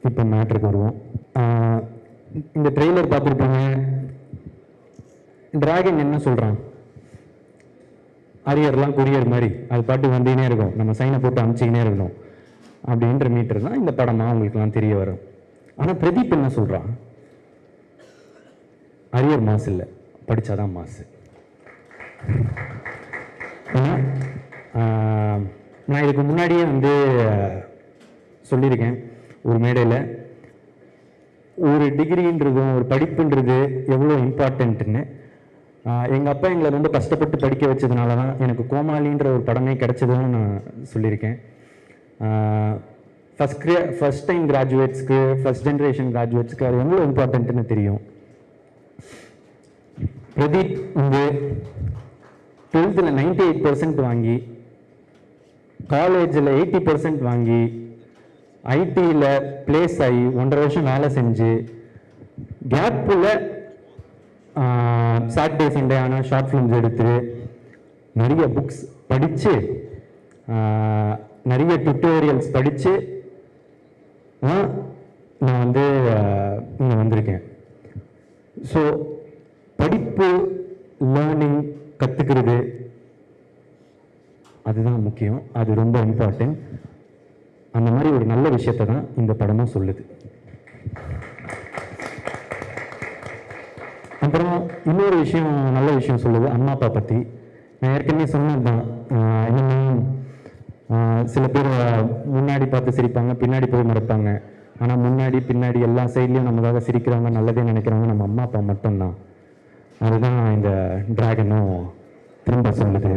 இப்போ மேட்ருக்கு வருவோம். இந்த ட்ரெய்லர் பார்த்துருப்பீங்க. டிராகன் என்ன சொல்கிறான்? அரியர்லாம் கொரியர் மாதிரி அது பாட்டு வந்துக்கினே இருக்கும், நம்ம சைனை போட்டு அனுப்பிச்சிக்கினே இருக்கணும் அப்படின்ற மீட்டர் தான் இந்த படமாக அவங்களுக்குலாம் தெரிய வரும். ஆனால் பிரதீப் என்ன சொல்கிறான்? அரியர் மாசு இல்லை, படித்தாதான் மாசு. நான் இதுக்கு முன்னாடியே சொல்லியிருக்கேன் ஒரு மேடையில், ஒரு டிகிரின்றதும் ஒரு படிப்புன்றது எவ்வளோ இம்பார்ட்டன்ட்டுன்னு. எங்கள் அப்பா எங்களை ரொம்ப கஷ்டப்பட்டு படிக்க வச்சதுனால தான் எனக்கு கோமாளின்ற ஒரு படமே கிடைச்சதுன்னு நான் சொல்லியிருக்கேன். ஃபஸ்ட் டைம் கிராஜுவேட்ஸ்க்கு, ஃபஸ்ட் ஜென்ரேஷன் கிராஜுவேட்ஸ்க்கு அது எவ்வளோ இம்பார்ட்டன்ட்டுன்னு தெரியும். பிரதீப் 12th 98% வாங்கி, காலேஜில் 80% வாங்கி, ஐடியில் பிளேஸ் ஆகி 1.5 வருஷம் வேலை செஞ்சு, கேப்பில் சாட்டர்டே சண்டே ஆனால் ஷார்ட் ஃபிலிம்ஸ் எடுத்து, நிறைய புக்ஸ் படித்து, நிறைய டுட்டோரியல்ஸ் படித்து நான் இங்கே வந்திருக்கேன். ஸோ படிப்பு, லேர்னிங், கற்றுக்கிறது அதுதான் முக்கியம், அது ரொம்ப இம்பார்ட்டன்ட். அந்த மாதிரி ஒரு நல்ல விஷயத்தை தான் இந்த படமும் சொல்லுது. அப்புறம் இன்னொரு விஷயம், நல்ல விஷயம் சொல்லுது அம்மா அப்பா பற்றி. நான் ஏற்கனவே சொன்னது தான், என்னென்னா சில பேர் முன்னாடி பார்த்து சிரிப்பாங்க, பின்னாடி போய் மறைப்பாங்க. ஆனால் முன்னாடி பின்னாடி எல்லா சைட்லேயும் நமக்காக சிரிக்கிறவங்க, நல்லதே நினைக்கிறவங்க நம்ம அம்மா அப்பா மட்டும்தான். அதுதான் இந்த டிராகனும் திரும்ப சொல்லுது.